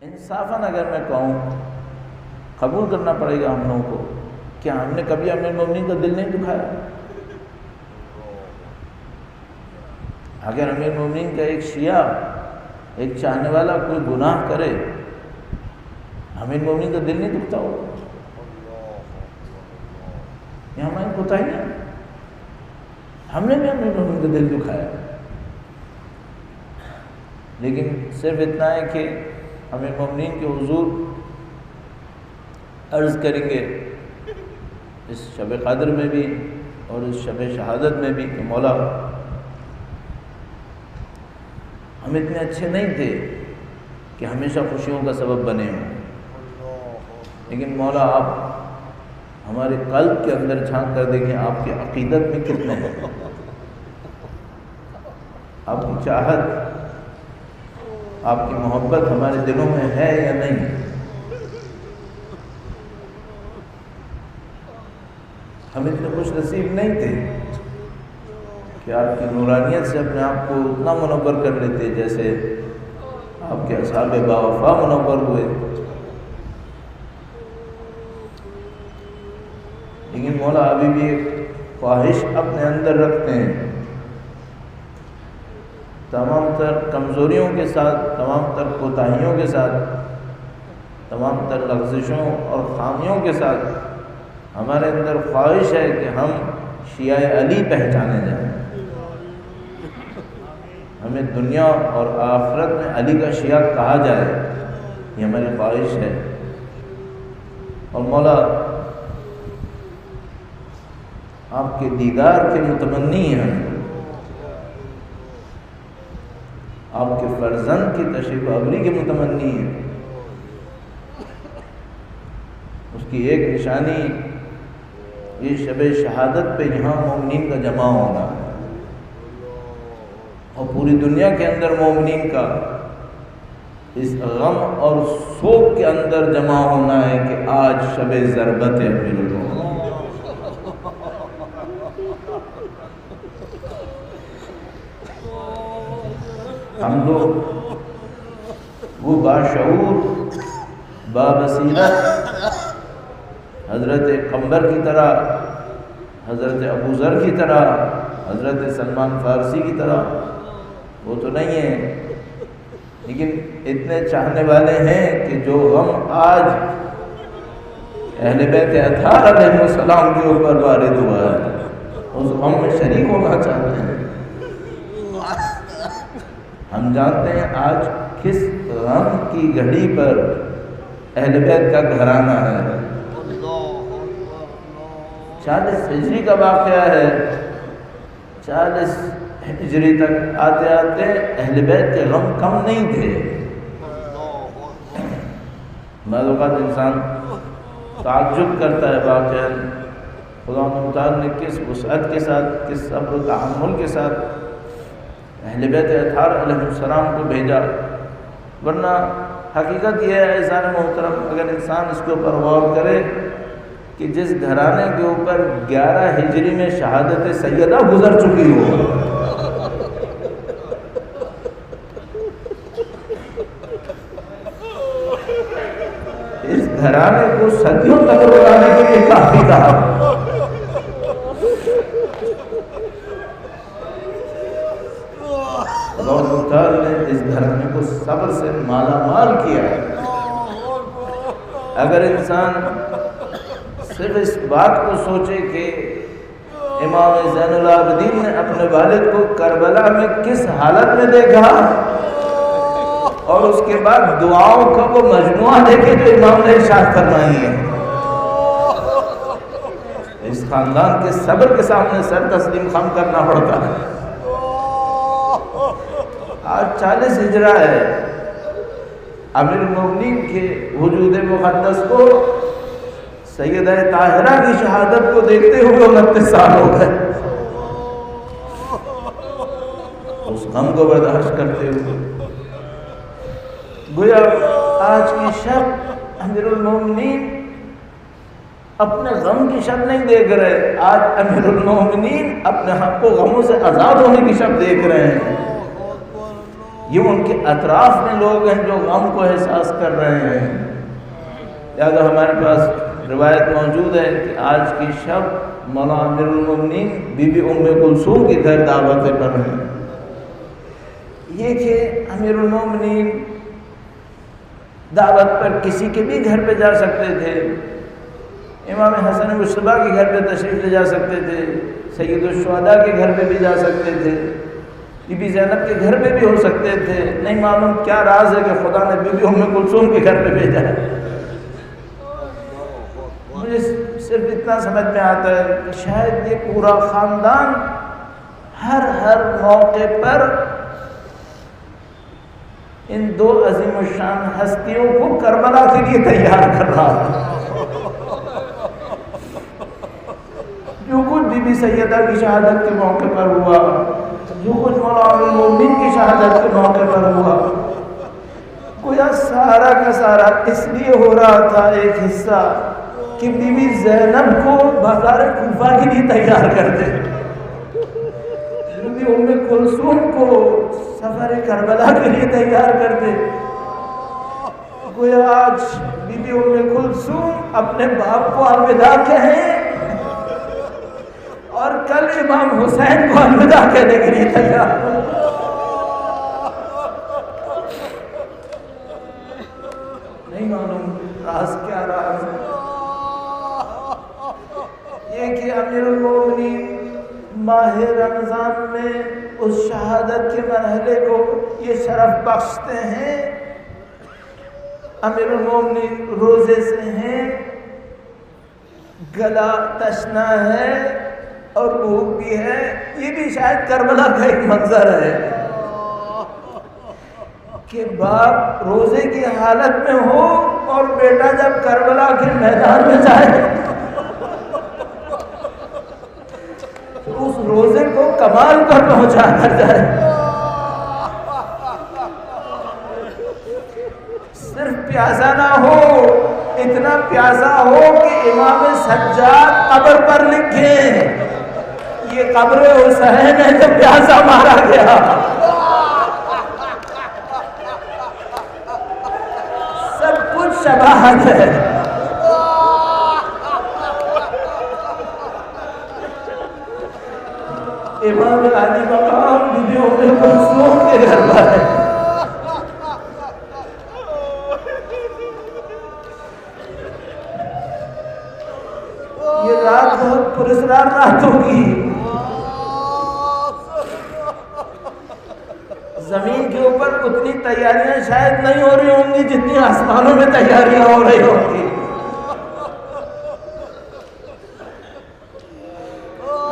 انصافاً اگر میں کہوں، قبول کرنا پڑے گا ہم لوگوں کو، کیا ہم نے کبھی امیر المومنین کا دل نہیں دکھایا؟ اگر امیر المومنین کا ایک شیعہ، ایک چاہنے والا کوئی گناہ کرے، امیر المومنین کا دل نہیں دکھتا ہوگا؟ یہ ہماری کوتاہی ہے، ہم نے بھی امیر المومنین کا دل دکھایا، لیکن صرف اتنا ہے کہ امیر المومنین کے حضور عرض کریں گے اس شب قدر میں بھی اور اس شب شہادت میں بھی کہ مولا ہم اتنے اچھے نہیں تھے کہ ہمیشہ خوشیوں کا سبب بنے ہوں، لیکن مولا آپ ہمارے قلب کے اندر جھانک کر دیکھیں آپ کی عقیدت میں کتنے ہیں، آپ کی چاہت، آپ کی محبت ہمارے دلوں میں ہے یا نہیں۔ ہم اتنے خوش نصیب نہیں تھے کہ آپ کی نورانیت سے اپنے آپ کو اتنا منور کر لیتے جیسے آپ کے اصحاب باوفا منور ہوئے، لیکن مولا ابھی بھی ایک خواہش اپنے اندر رکھتے ہیں، تمام تر کمزوریوں کے ساتھ، تمام تر کوتاہیوں کے ساتھ، تمام تر لغزشوں اور خامیوں کے ساتھ ہمارے اندر خواہش ہے کہ ہم شیعہ علی پہچانے جائیں، ہمیں دنیا اور آخرت میں علی کا شیعہ کہا جائے، یہ ہماری خواہش ہے۔ اور مولا آپ کے دیدار کے متمنی ہیں، آپ کے فرزند کی تشریف آوری کے متمنی ہیں۔ اس کی ایک نشانی یہ شب شہادت پہ یہاں مومنین کا جمع ہونا ہے، اور پوری دنیا کے اندر مومنین کا اس غم اور سوگ کے اندر جمع ہونا ہے کہ آج شب ضربت ہے امیر المومنین۔ ہم لوگ وہ باشعور، بابصیرت حضرت قمبر کی طرح، حضرت ابو ذر کی طرح، حضرت سلمان فارسی کی طرح وہ تو نہیں ہیں، لیکن اتنے چاہنے والے ہیں کہ جو غم آج اہل بیت اطہار علیہ السلام کے اوپر وارد ہوا ہے اس غم میں شریک ہونا چاہتے ہیں۔ ہم جانتے ہیں آج کس غم کی گھڑی پر اہل بیت کا گھرانہ ہے۔ 40 ہجری کا واقعہ ہے، 40 ہجری تک آتے آتے اہل بیت کے غم کم نہیں تھے۔ بعض اوقات انسان تعجب کرتا ہے واقعہ خدا مختار نے کس وسعت کے ساتھ، کس صبر و تحمل کے ساتھ اہل بیت اطہار علیہ السلام کو بھیجا، ورنہ حقیقت یہ ہے عزیزان محترم، اگر انسان اس کے اوپر غور کرے کہ جس گھرانے کے اوپر 11 ہجری میں شہادت سیدہ گزر چکی ہو، اس گھرانے کو صدیوں تک بتانے کے لیے کافی تھا۔ اللہ تعالیٰ نے اس گھرانے کو صبر سے مالا مال کیا ہے۔ اگر انسان صرف اس بات کو سوچے کہ امام زین العابدین نے اپنے والد کو کربلا میں کس حالت میں دیکھا اور اس کے بعد دعاؤں کا وہ مجموعہ دیکھے جو امام نے ارشاد فرمائی ہے، اس خاندان کے صبر کے سامنے سر تسلیم خم کرنا پڑتا ہے۔ آج 40 ہجرہ ہے، امیر المومنین کے وجود مقدس کو، سیدہ طاہرہ کی شہادت کو دیکھتے ہوئے 29 سال ہو گئے، اس غم کو برداشت کرتے ہوئے گویا آج کی شب امیر المومنین اپنے غم کی شب نہیں دیکھ رہے، آج امیر المومنین اپنے حق کو غموں سے آزاد ہونے کی شب دیکھ رہے ہیں۔ یہ ان کے اطراف میں لوگ ہیں جو غم کو احساس کر رہے ہیں۔ لہٰذا ہمارے پاس روایت موجود ہے کہ آج کی شب مولا امیر المومنین بی بی ام کلثوم کے گھر دعوت پر ہیں۔ یہ کہ امیر المومنین دعوت پر کسی کے بھی گھر پہ جا سکتے تھے، امام حسن مصطفیٰ کے گھر پہ تشریف لے جا سکتے تھے، سید الشہداء کے گھر پہ بھی جا سکتے تھے، بی بی زینب کے گھر پہ بھی ہو سکتے تھے۔ نہیں معلوم کیا راز ہے کہ خدا نے بی بی ام کلثوم کے گھر پہ بھیجا ہے۔ مجھے صرف اتنا سمجھ میں آتا ہے کہ شاید یہ پورا خاندان ہر موقع پر ان دو عظیم الشان ہستیوں کو کربلا کے لیے تیار کر رہا تھا۔ جو کچھ بی بی سیدہ کی شہادت کے موقع پر ہوا، جو کچھ مولا المومنین کی شہادت کے موقع پر ہوا، گویا سارا کا سارا اس لیے ہو رہا تھا ایک حصہ کہ بی بی زینب کو بازار کوفہ کے لیے تیار کر دے، بی بی ام کلثوم کو سفر کربلا کے لیے تیار کر دے۔ گویا آج بی بی ام کلثوم اپنے باپ کو الوداع کہیں اور کل امام حسین کو الوداع کہنے کے لیے تیار۔ نہیں معلوم راز کیا راز ہے۔ یہ کہ امیر المومنین ماہ رمضان میں اس شہادت کے مرحلے کو یہ شرف بخشتے ہیں، امیر المومنین روزے سے ہیں، گلا تشنا ہے اور بھوک بھی ہے۔ یہ بھی شاید کربلا کا ایک منظر ہے کہ باپ روزے کی حالت میں ہو اور بیٹا جب کربلا کے میدان میں جائے تو اس روزے کو کمال پر پہنچا کر جائے۔ صرف پیاسا نہ ہو، اتنا پیاسا ہو کہ امام سجاد قبر پر لکھیں یہ قبر حسین ہے جب پیاسا مارا گیا۔ سب کچھ شباہت ہے۔ امام علی مقام بی بی ام کلثوم کے گھر پر ہے۔ یہ رات بہت پراسرار رات ہوگی۔ زمین کے اوپر اتنی تیاریاں شاید نہیں ہو رہی ہوں گی جتنی آسمانوں میں تیاریاں ہو رہی ہوں گی۔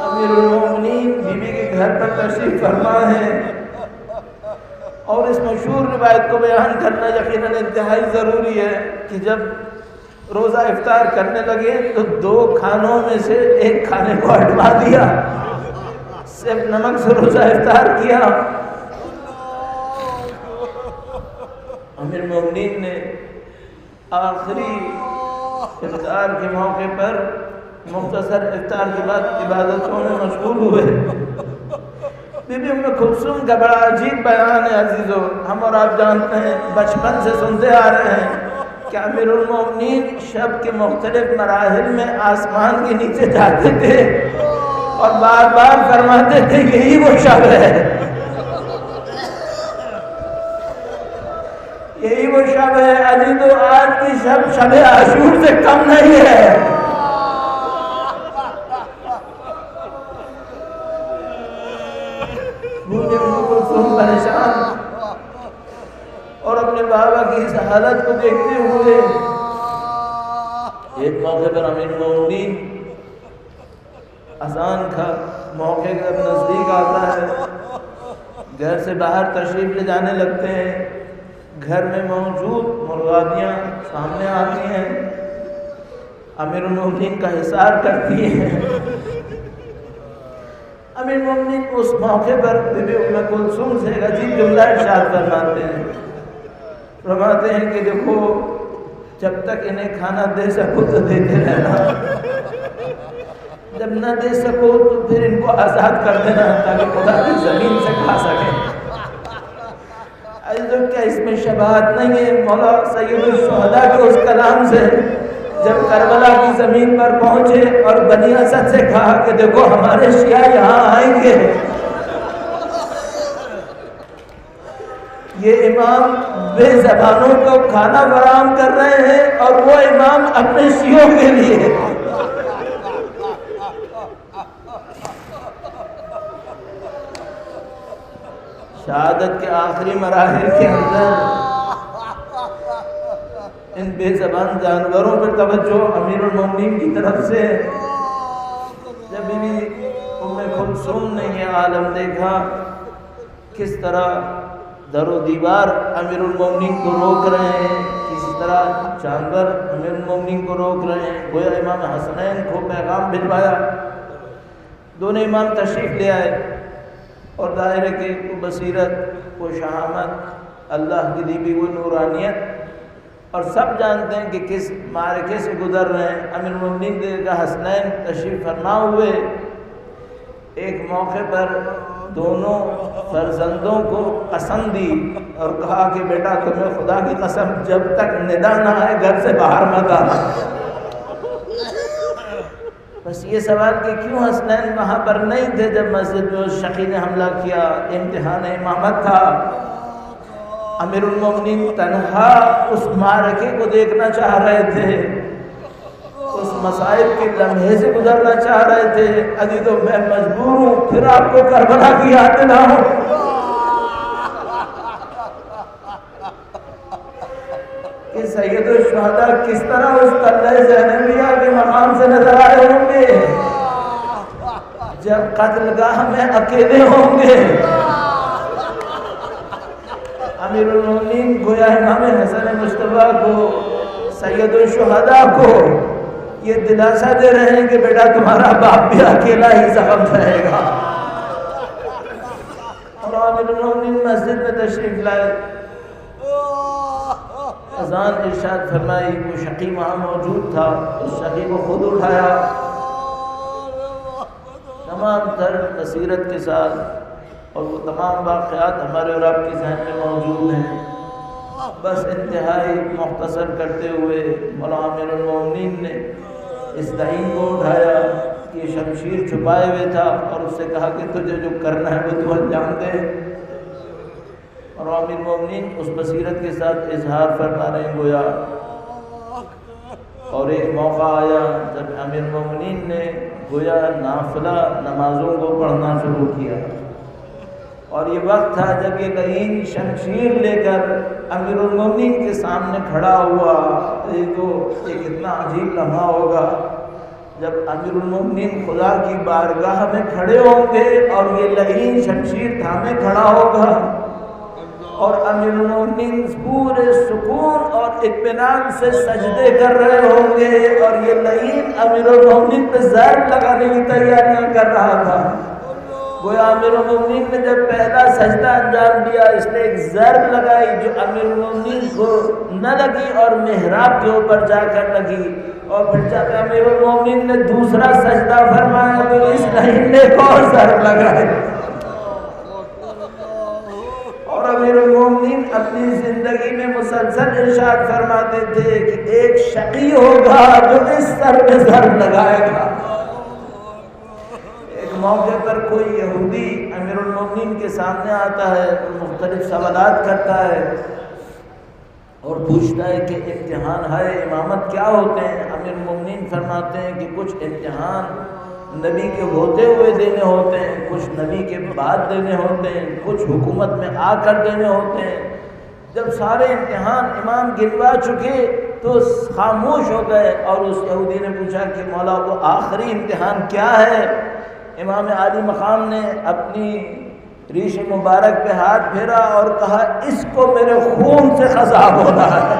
امیر المومنین بی بی کے گھر پر تشریف فرما ہے اور اس مشہور روایت کو بیان کرنا یقیناً انتہائی ضروری ہے کہ جب روزہ افطار کرنے لگے تو دو کھانوں میں سے ایک کھانے کو ہٹوا دیا، صرف نمک سے روزہ افطار کیا۔ امیر المومنین نے آخری افطار کے موقع پر مختصر افطار کے بعد عبادتوں میں مشغول ہوئے۔ بی بی ام کلثوم کا بڑا عجیب بیان ہے عزیزو، ہم اور آپ جانتے ہیں، بچپن سے سنتے آ رہے ہیں کہ امیر المومنین شب کے مختلف مراحل میں آسمان کے نیچے جاتے تھے اور بار بار فرماتے تھے یہی وہ شب ہے، یہی وہ شب ہے۔ عزیزو آج کی شب شب عاشور سے کم نہیں ہے۔ بی ام کلثوم پریشان اور اپنے بابا کی اس حالت کو دیکھتے ہوئے ایک موقع پر امیر المومنین اذان کا موقع جب نزدیک آتا ہے گھر سے باہر تشریف لے جانے لگتے ہیں، گھر میں موجود مرغابیاں سامنے آتی ہیں، امیر المومنین کا حصار کرتی ہیں۔ امیر المومنین اس موقع پر بی بی ام کلثوم سے ایک عجیب جملہ ارشاد فرماتے ہیں، فرماتے ہیں کہ دیکھو جب تک انہیں کھانا دے سکو تو دیتے رہنا، جب نہ دے سکو تو پھر ان کو آزاد کر دینا تاکہ خدا کی زمین سے کھا سکیں۔ عزیزوں کیا اس میں شباہت نہیں ہے مولا سید الشہداء کے اس کلام سے جب کربلا کی زمین پر پہنچے اور بنی اسد سے کہا کہ دیکھو ہمارے شیعہ یہاں آئیں گے، یہ امام بے زبانوں کو کھانا فراہم کر رہے ہیں اور وہ امام اپنے شیعوں کے لیے شہادت کے آخری مراحل کے اندر ان بے زبان جانوروں پر توجہ امیر المومنین کی طرف سے، جب بھی ام کلثوم نے یہ عالم دیکھا کس طرح در و دیوار امیر المومنین کو روک رہے ہیں، کسی طرح جانور امیر المومنین کو روک رہے ہیں، گویا امام حسنین کو پیغام بھجوایا، دونوں امام تشریف لے آئے اور ظاہر ہے کہ وہ بصیرت، وہ شہامت، اللہ کی دی ہوئی وہ نورانیت، اور سب جانتے ہیں کہ کس معرکے سے گزر رہے ہیں۔ امیر المومنین کا حسنین تشریف فرما ہوئے، ایک موقع پر دونوں فرزندوں کو قسم دی اور کہا کہ بیٹا تمہیں خدا کی قسم جب تک ندا نہ آئے گھر سے باہر مت آنا۔ بس یہ سوال کہ کیوں حسنین وہاں پر نہیں تھے جب مسجد میں اس شقی نے حملہ کیا؟ امتحان امامت تھا، امیر المومنین تنہا اس معرکے کو دیکھنا چاہ رہے تھے، اس مصائب کے لمحے سے گزرنا چاہ رہے تھے۔ ابھی تو میں مجبور ہوں پھر آپ کو کربلا کی یاد دلاؤں کہ سید الشہداء کس طرح اس قلعہ زینبیہ کے مقام سے نظر آئے ہوں گے جب قتل گاہ میں اکیلے ہوں گے۔ امیر المومنین گویا امام حسن مصطفیٰ کو، سید الشہداء کو یہ دلاسا دے رہے ہیں کہ بیٹا تمہارا باپ بھی اکیلا ہی زخم رہے گا۔ اور امیر المومنین مسجد میں تشریف لائے، اذان ارشاد فرمائی، وہ شقی وہاں موجود تھا، اس شقی کو خود اٹھایا، تمام تر بصیرت کے ساتھ، اور وہ تمام واقعات ہمارے اور آپ کے ذہن میں موجود ہیں۔ بس انتہائی مختصر کرتے ہوئے مولانا امیر المومنین نے اس دعین کو اٹھایا کہ شمشیر چھپائے ہوئے تھا اور اس سے کہا کہ تجھے جو کرنا ہے وہ تو انجام دے، اور امیر المومنین اس بصیرت کے ساتھ اظہار فرما رہے ہیں گویا۔ اور ایک موقع آیا جب امیر المومنین نے گویا نافلہ نمازوں کو پڑھنا شروع کیا، اور یہ وقت تھا جب یہ لعین شمشیر لے کر امیر المومنین کے سامنے کھڑا ہوا۔ یہ تو ایک اتنا عجیب لمحہ ہوگا جب امیر المومنین خدا کی بارگاہ میں کھڑے ہوں گے اور یہ لعین شمشیر تھامے کھڑا ہوگا، اور امیر المومنین پورے سکون اور اطمینان سے سجدے کر رہے ہوں گے، اور یہ لعین امیر المومنین پہ ضرب لگانے کی تیاریاں کر رہا تھا۔ گویا امیر المومنین نے جب پہلا سجدہ انجام دیا، اس نے ایک ضرب لگائی جو امیر المومنین کو نہ لگی اور محراب کے اوپر جا کر لگی، اور پھر جب امیر المومنین نے دوسرا سجدہ فرمایا تو اس لعین نے ایک اور ضرب لگائی۔ اور امیر المومنین اپنی زندگی میں مسلسل ارشاد فرماتے تھے کہ ایک شقی ہوگا جو اس سر پہ ضرب لگائے گا۔ موقع پر کوئی یہودی امیر المومنین کے سامنے آتا ہے اور مختلف سوالات کرتا ہے اور پوچھتا ہے کہ امتحان ہے امامت کیا ہوتے ہیں؟ امیر المومنین فرماتے ہیں کہ کچھ امتحان نبی کے ہوتے ہوئے دینے ہوتے ہیں، کچھ نبی کے بعد دینے ہوتے ہیں، کچھ حکومت میں آ کر دینے ہوتے ہیں۔ جب سارے امتحان امام گنوا چکے تو خاموش ہو گئے، اور اس یہودی نے پوچھا کہ مولا وہ آخری امتحان کیا ہے؟ امام عالی مقام نے اپنی ریش مبارک پہ ہاتھ پھیرا اور کہا اس کو میرے خون سے خضاب ہونا ہے،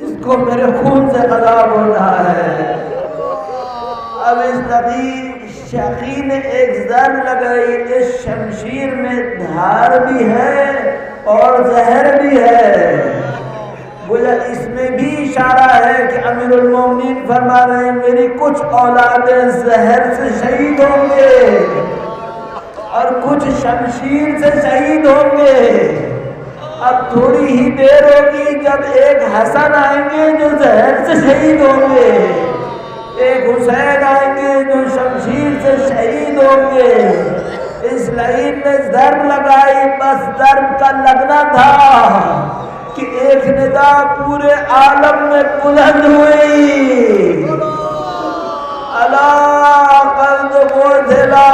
اس کو میرے خون سے خضاب ہونا ہے۔ اب اس لعین شقی نے ایک ضرب لگائی، اس شمشیر میں دھار بھی ہے اور زہر بھی ہے۔ گویا اس میں بھی اشارہ ہے کہ امیر المومنین فرما رہے ہیں میری کچھ اولادیں زہر سے شہید ہوں گے، اور کچھ شمشیر سے شہید ہوں گے۔ اب تھوڑی ہی دیر ہوگی جب ایک حسن آئیں گے جو زہر سے شہید ہوں گے، ایک حسین آئیں گے جو شمشیر سے شہید ہوں گے۔ اس لعین نے ضرب لگائی، بس ضرب کا لگنا تھا کہ ایک ندا پورے عالم میں بلند ہوئی، اللہ قلب موزلا،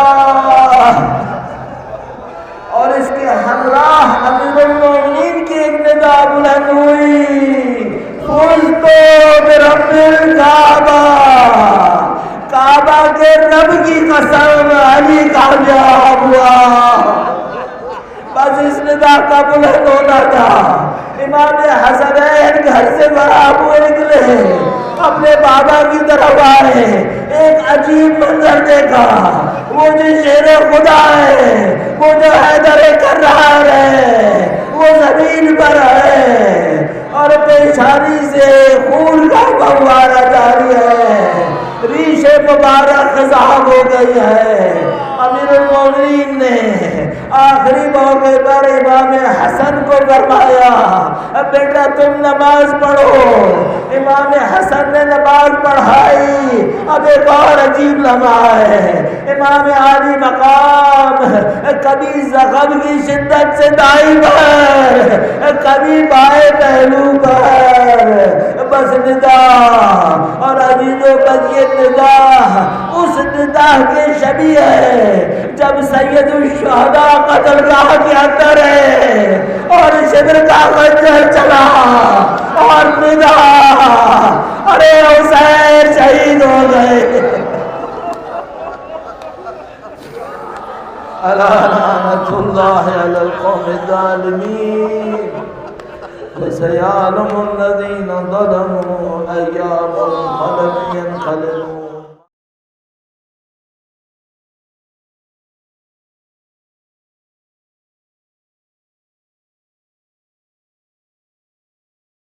اور اس کے ہمراہ امیر المومنین کی ایک ندا بلند ہوئی، فزتو برب الکعبہ، کعبہ کے رب کی قسم علی کامیاب ہوا۔ بس اس ندا کا بلند ہونا تھا۔ امام حسنین گھر سے باہر ہوئے نکلے، اپنے بابا کی طرف آئے، ایک عجیب منظر دیکھا، وہ جو شیر خدا ہے، وہ جو حیدر کرار ہے، وہ زمین پر ہے اور پیشانی سے خون کا فوارہ جاری ہے، ریش مبارک خضاب ہو گئی ہے۔ امیر المومنین نے آخری موقع پر امام حسن کو فرمایا بیٹا تم نماز پڑھو۔ امام حسن نے نماز پڑھائی۔ اب ایک اور عجیب لمحہ ہے، امام عالی مقام کبھی زخم کی شدت سے دائیں پر، کبھی بائیں پہلو پر، بس ندا اور عزیزوں بس یہ ندا اس ندا کے شبیہ ہے جب سید الشہداء قتل گاہ کے اندر ہے اور شبر کا خنجر چلا اور ندا ارے حسین شہید ہو گئے۔ الا لعنۃ اللہ علی القوم الظالمین، وسيعلم الذين ظلموا أيام منقلب ينقلبون۔